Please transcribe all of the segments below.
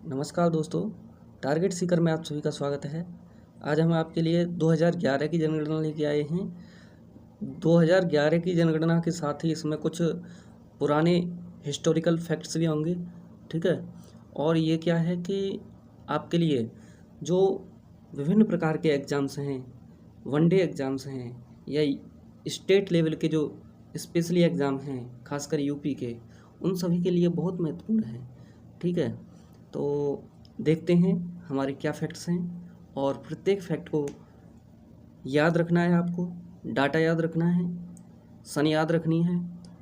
नमस्कार दोस्तों, टारगेट सीकर में आप सभी का स्वागत है। आज हम आपके लिए 2011 की जनगणना लेके आए हैं। 2011 की जनगणना के साथ ही इसमें कुछ पुराने हिस्टोरिकल फैक्ट्स भी होंगे, ठीक है। और ये क्या है कि आपके लिए जो विभिन्न प्रकार के एग्ज़ाम्स हैं, वनडे एग्ज़ाम्स हैं या स्टेट लेवल के जो स्पेशली एग्ज़ाम हैं, खासकर यूपी के, उन सभी के लिए बहुत महत्वपूर्ण है, ठीक है। तो देखते हैं हमारे क्या फैक्ट्स हैं, और प्रत्येक फैक्ट को याद रखना है आपको, डाटा याद रखना है, सन याद रखनी है,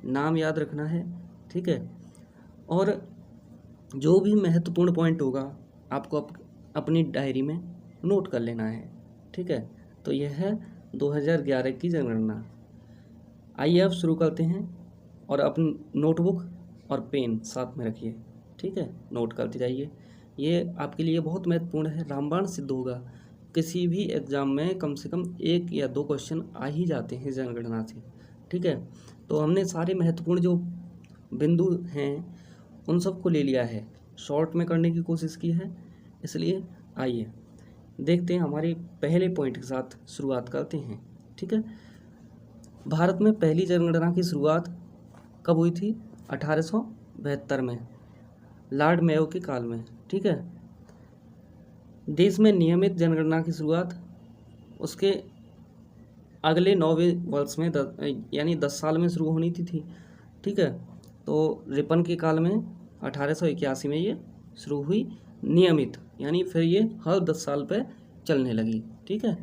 नाम याद रखना है, ठीक है। और जो भी महत्वपूर्ण पॉइंट होगा आपको अपनी डायरी में नोट कर लेना है, ठीक है। तो यह है 2011 की जनगणना। आइए अब शुरू करते हैं, और अपनी नोटबुक और पेन साथ में रखिए, ठीक है, नोट करते जाइए। ये आपके लिए बहुत महत्वपूर्ण है, रामबाण सिद्ध होगा। किसी भी एग्ज़ाम में कम से कम 1 या 2 क्वेश्चन आ ही जाते हैं जनगणना से, ठीक है। तो हमने सारे महत्वपूर्ण जो बिंदु हैं उन सबको ले लिया है, शॉर्ट में करने की कोशिश की है, इसलिए आइए देखते हैं। हमारे पहले पॉइंट के साथ शुरुआत करते हैं, ठीक है। भारत में पहली जनगणना की शुरुआत कब हुई थी? 1872 में, लॉर्ड मेयो के काल में, ठीक है। देश में नियमित जनगणना की शुरुआत उसके अगले 9वें वर्ष में यानी 10 साल में शुरू होनी थी, ठीक है। तो रिपन के काल में 1881 में ये शुरू हुई नियमित, यानी फिर ये हर 10 साल पे चलने लगी, ठीक है।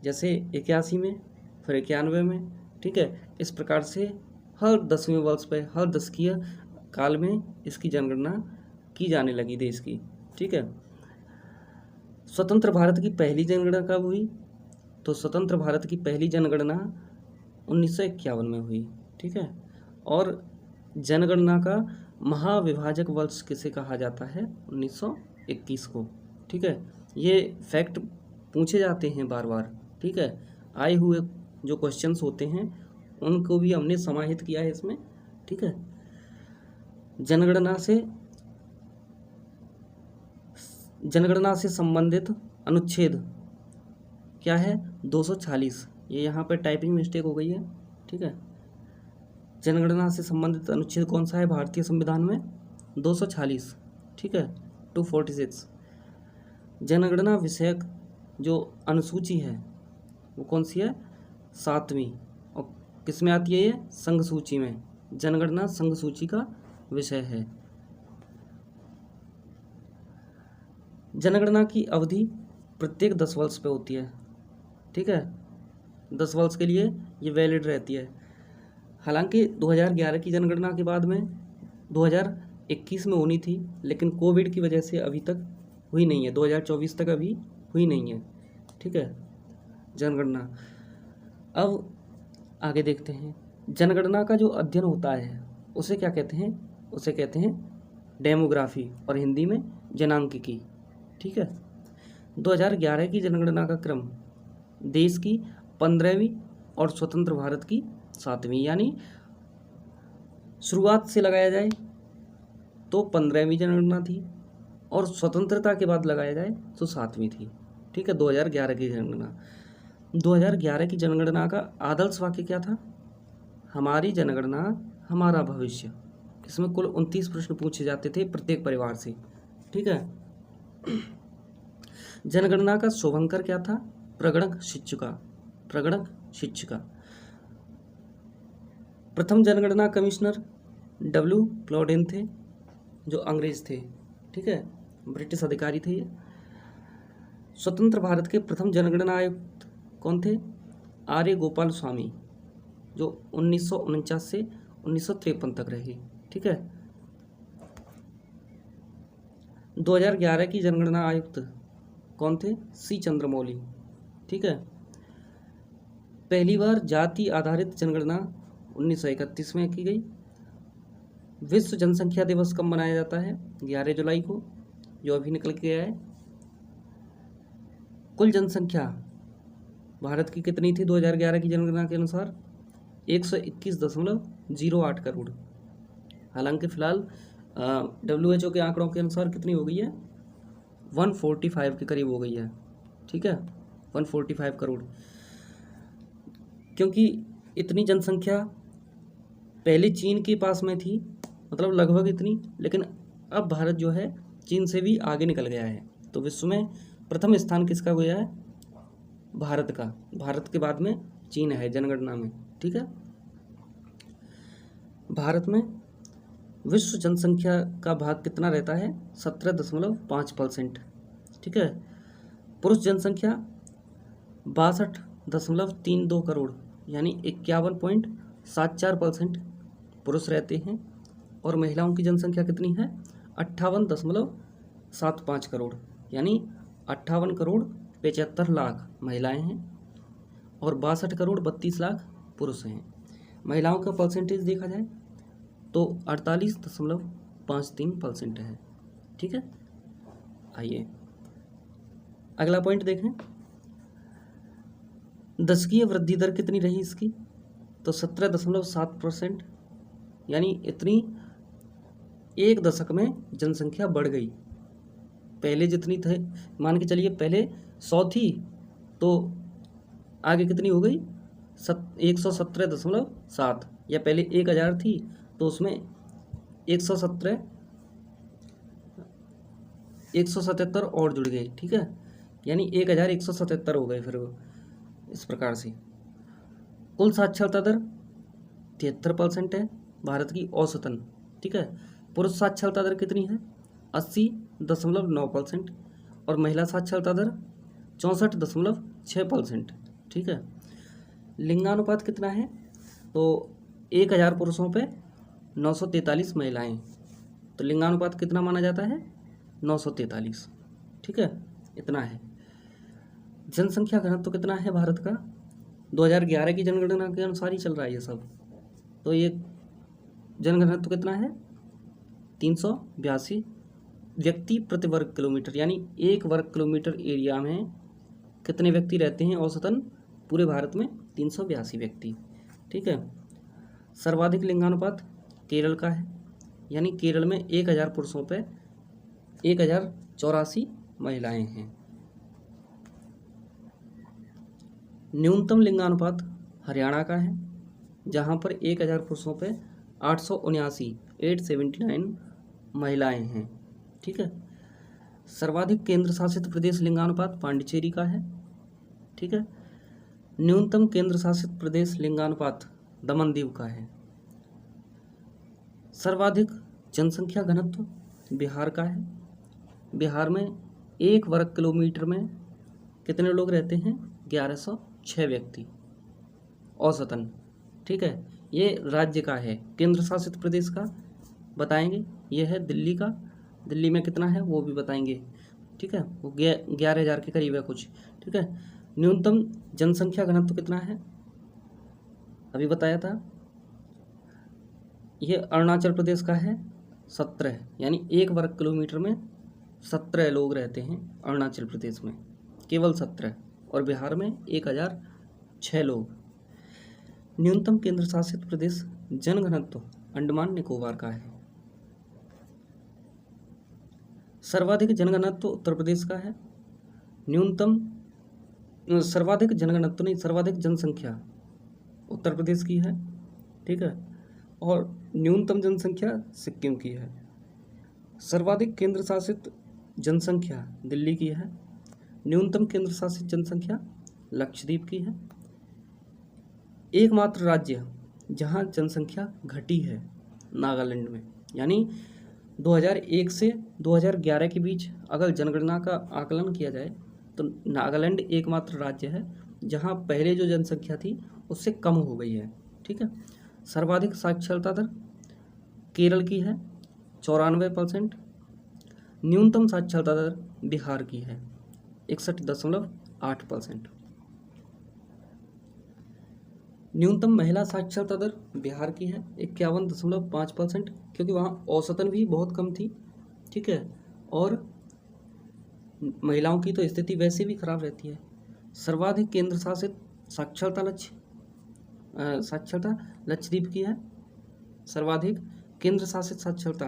जैसे 81 में, फिर 91 में, ठीक है। इस प्रकार से हर 10वें वर्ष पे, हर 10 की काल में इसकी जनगणना की जाने लगी देश की, ठीक है। स्वतंत्र भारत की पहली जनगणना कब हुई? तो स्वतंत्र भारत की पहली जनगणना 1951 में हुई, ठीक है। और जनगणना का महाविभाजक वर्ष किसे कहा जाता है? 1921 को, ठीक है। ये फैक्ट पूछे जाते हैं बार बार, ठीक है। आए हुए जो क्वेश्चंस होते हैं उनको भी हमने समाहित किया है इसमें, ठीक है। जनगणना से संबंधित अनुच्छेद क्या है? 246। ये यहाँ पर टाइपिंग मिस्टेक हो गई है, ठीक है। जनगणना से संबंधित अनुच्छेद कौन सा है भारतीय संविधान में? 246, ठीक है, 246। जनगणना विषयक जो अनुसूची है वो कौन सी है? 7वीं। और किस में आती है ये? संघ सूची में। जनगणना संघ सूची का विषय है। जनगणना की अवधि प्रत्येक 10 वर्ष पे होती है, ठीक है। 10 वर्ष के लिए ये वैलिड रहती है। हालांकि 2011 की जनगणना के बाद में 2021 में होनी थी, लेकिन कोविड की वजह से अभी तक हुई नहीं है, 2024 तक अभी हुई नहीं है, ठीक है, जनगणना। अब आगे देखते हैं। जनगणना का जो अध्ययन होता है उसे क्या कहते हैं? उसे कहते हैं डेमोग्राफी, और हिंदी में जनांकिकी, ठीक है। 2011 की जनगणना का क्रम देश की 15वीं और स्वतंत्र भारत की 7वीं, यानी शुरुआत से लगाया जाए तो 15वीं जनगणना थी, और स्वतंत्रता के बाद लगाया जाए तो 7वीं थी, ठीक है। 2011 की जनगणना। 2011 की जनगणना का आदर्श वाक्य क्या था? हमारी जनगणना हमारा भविष्य। इसमें कुल 29 प्रश्न पूछे जाते थे प्रत्येक परिवार से, ठीक है। जनगणना का शुभंकर क्या था? प्रगणक शिक्षिका, प्रगणक शिक्षिका। प्रथम जनगणना कमिश्नर W क्लॉडेन थे, जो अंग्रेज थे, ठीक है, ब्रिटिश अधिकारी थे ये। स्वतंत्र भारत के प्रथम जनगणना आयुक्त कौन थे? आर्य गोपाल स्वामी, जो 1949 से 1953 तक रहे, ठीक है। 2011 की जनगणना आयुक्त कौन थे? C चंद्रमौली, ठीक है। पहली बार जाति आधारित जनगणना 1931 में की गई। विश्व जनसंख्या दिवस कब मनाया जाता है? 11 जुलाई को, जो अभी निकल के गया है। कुल जनसंख्या भारत की कितनी थी 2011 की जनगणना के अनुसार? 121.08 करोड़। हालांकि फिलहाल WHO के आंकड़ों के अनुसार कितनी हो गई है, 145 के करीब हो गई है, ठीक है, 145 करोड़। क्योंकि इतनी जनसंख्या पहले चीन के पास में थी, मतलब लगभग इतनी, लेकिन अब भारत जो है चीन से भी आगे निकल गया है। तो विश्व में प्रथम स्थान किसका गया है, भारत का। भारत के बाद में चीन है जनगणना में, ठीक है। भारत में विश्व जनसंख्या का भाग कितना रहता है, 17.5%, ठीक है। पुरुष जनसंख्या 62.32 करोड़, यानी 51.74% पुरुष रहते हैं। और महिलाओं की जनसंख्या कितनी है, 58.75 करोड़, यानी 58 करोड़ 75 लाख महिलाएं हैं और 62 करोड़ 32 लाख पुरुष हैं। महिलाओं का परसेंटेज देखा जाए तो 48.53% है, ठीक है। आइए अगला पॉइंट देखें, दशकीय वृद्धि दर कितनी रही इसकी, तो 17.7%, यानी इतनी एक दशक में जनसंख्या बढ़ गई। पहले जितनी थे, मान के चलिए पहले 100 थी, तो आगे कितनी हो गई, 117.7, या पहले 1000 थी तो उसमें 177 और जुड़ गई, ठीक है, यानी 1177 हो गए फिर वो, इस प्रकार से। कुल साक्षरता दर 73% है भारत की औसतन, ठीक है। पुरुष साक्षरता दर कितनी है, 80.9%, और महिला साक्षरता दर 64.6%, ठीक है। लिंगानुपात कितना है, तो 1000 पुरुषों पे 943 महिलाएं, तो लिंगानुपात कितना माना जाता है, 943, ठीक है, इतना है। जनसंख्या घनत्व कितना है भारत का, 2011 की जनगणना के अनुसार ही चल रहा है ये सब, तो ये जनघनत्व कितना है, 382 व्यक्ति प्रति वर्ग किलोमीटर, यानी 1 वर्ग किलोमीटर एरिया में कितने व्यक्ति रहते हैं औसतन, पूरे भारत में 382 व्यक्ति, ठीक है। सर्वाधिक लिंगानुपात केरल का है, यानी केरल में 1000 पुरुषों पे 1084 महिलाएं हैं। न्यूनतम लिंगानुपात हरियाणा का है, जहां पर 1000 पुरुषों पे 879 महिलाएं हैं, ठीक है। सर्वाधिक केंद्र शासित प्रदेश लिंगानुपात पांडिचेरी का है, ठीक है। न्यूनतम केंद्र शासित प्रदेश लिंगानुपात दमनदीव का है। सर्वाधिक जनसंख्या घनत्व बिहार का है, बिहार में 1 वर्ग किलोमीटर में कितने लोग रहते हैं, 1106 व्यक्ति औसतन, ठीक है। ये राज्य का है, केंद्र शासित प्रदेश का बताएंगे, ये है दिल्ली का, दिल्ली में कितना है वो भी बताएंगे, ठीक है, वो 11,000 के करीब है कुछ, ठीक है। न्यूनतम जनसंख्या घनत्व कितना है, अभी बताया था, ये अरुणाचल प्रदेश का है 17, यानी 1 वर्ग किलोमीटर में 17 लोग रहते हैं अरुणाचल प्रदेश में, केवल 17, और बिहार में 1006 लोग। न्यूनतम केंद्र शासित प्रदेश जनघनत्व अंडमान निकोबार का है। सर्वाधिक जनघनत्व उत्तर प्रदेश का है। न्यूनतम सर्वाधिक जनघनत्व नहीं, सर्वाधिक जनसंख्या उत्तर प्रदेश की है, ठीक है, और न्यूनतम जनसंख्या सिक्किम की है। सर्वाधिक केंद्र शासित जनसंख्या दिल्ली की है। न्यूनतम केंद्र शासित जनसंख्या लक्षद्वीप की है। एकमात्र राज्य जहां जनसंख्या घटी है नागालैंड में, यानी 2001 से 2011 के बीच अगर जनगणना का आकलन किया जाए तो नागालैंड एकमात्र राज्य है जहां पहले जो जनसंख्या थी उससे कम हो गई है, ठीक है। सर्वाधिक साक्षरता दर केरल की है 94%। न्यूनतम साक्षरता दर बिहार की है 61.8%। न्यूनतम महिला साक्षरता दर बिहार की है 51.5%, क्योंकि वहाँ औसतन भी बहुत कम थी, ठीक है, और महिलाओं की तो स्थिति वैसे भी खराब रहती है। सर्वाधिक केंद्र शासित साक्षरता लक्षद्वीप की है। सर्वाधिक केंद्र शासित साक्षरता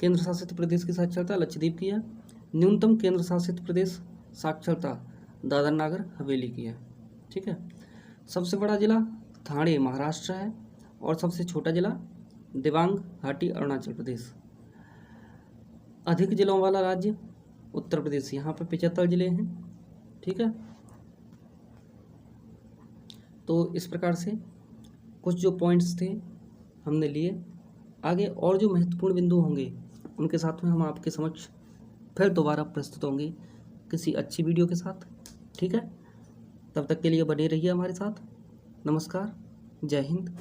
केंद्र शासित प्रदेश की साक्षरता लक्षद्वीप की है। न्यूनतम केंद्र शासित प्रदेश साक्षरता दादर नागर हवेली की है। ठीक है। सबसे बड़ा जिला ठाणे महाराष्ट्र है और सबसे छोटा जिला दिबांग घाटी अरुणाचल प्रदेश। अधिक जिलों वाला राज्य उत्तर प्रदेश, यहाँ पर 75 जिले हैं। ठीक है। तो इस प्रकार से कुछ जो पॉइंट्स थे हमने लिए। आगे और जो महत्वपूर्ण बिंदु होंगे उनके साथ में हम आपके समक्ष फिर दोबारा प्रस्तुत होंगे किसी अच्छी वीडियो के साथ। ठीक है। तब तक के लिए बने रहिए हमारे साथ। नमस्कार। जय हिंद।